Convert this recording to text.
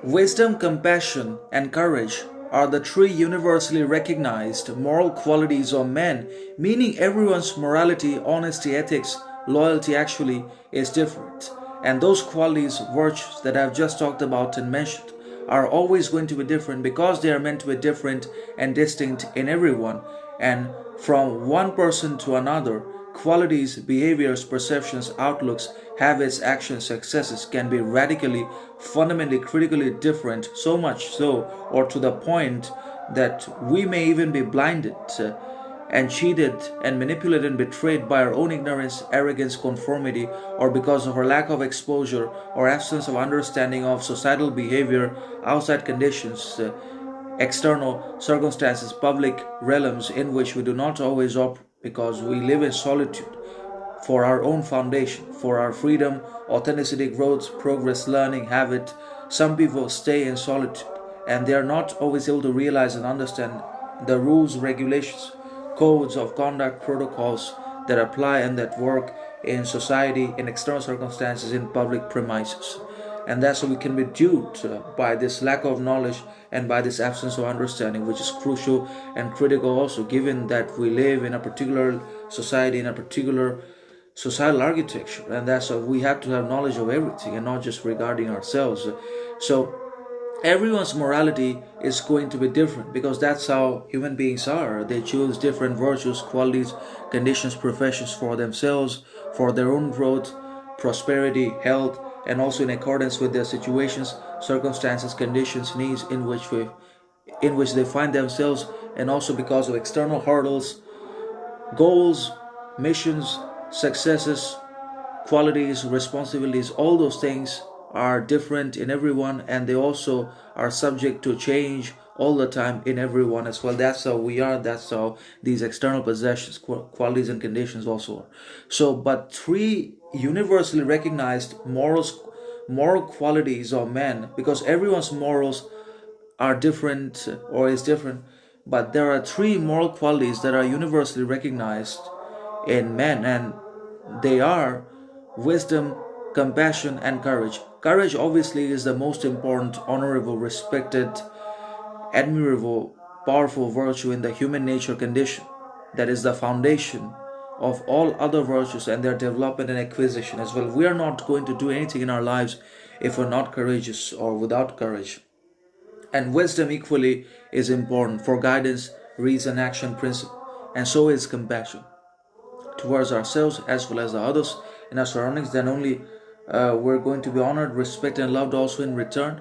Wisdom, compassion, and courage are the three universally recognized moral qualities of men, meaning everyone's morality, honesty, ethics, loyalty actually is different. And those qualities, virtues that I've just talked about and mentioned, are always going to be different because they are meant to be different and distinct in everyone. And from one person to another, qualities, behaviors, perceptions, outlooks, habits, actions, successes can be radically, fundamentally, critically different, so much so, or to the point that we may even be blinded and cheated and manipulated and betrayed by our own ignorance, arrogance, conformity, or because of our lack of exposure or absence of understanding of societal behavior, outside conditions, external circumstances, public realms in which we do not always operate because we live in solitude for our own foundation, for our freedom, authenticity, growth, progress, learning, habit. Some people stay in solitude and they are not always able to realize and understand the rules, regulations, codes of conduct, protocols that apply and that work in society, in external circumstances, in public premises. And that's how we can be duped by this lack of knowledge and by this absence of understanding, which is crucial and critical also, given that we live in a particular society, in a particular societal architecture, and that's why we have to have knowledge of everything and not just regarding ourselves. So everyone's morality is going to be different because that's how human beings are. They choose different virtues, qualities, conditions, professions for themselves, for their own growth, prosperity, health, and also in accordance with their situations, circumstances, conditions, needs in which they find themselves, and also because of external hurdles, goals, missions, successes, qualities, responsibilities, all those things are different in everyone, and they also are subject to change all the time in everyone as well. That's how we are, that's how these external possessions, qualities, and conditions also are. So, but three universally recognized moral qualities of men, because everyone's morals are different or is different, but there are three moral qualities that are universally recognized in men, and they are wisdom, compassion, and courage. Courage obviously is the most important, honorable, respected, admirable, powerful virtue in the human nature condition. That is the foundation of all other virtues and their development and acquisition as well. We are not going to do anything in our lives if we're not courageous or without courage. And wisdom equally is important for guidance, reason, action, principle, and so is compassion towards ourselves as well as the others in our surroundings. Then only we're going to be honored, respected, and loved also in return.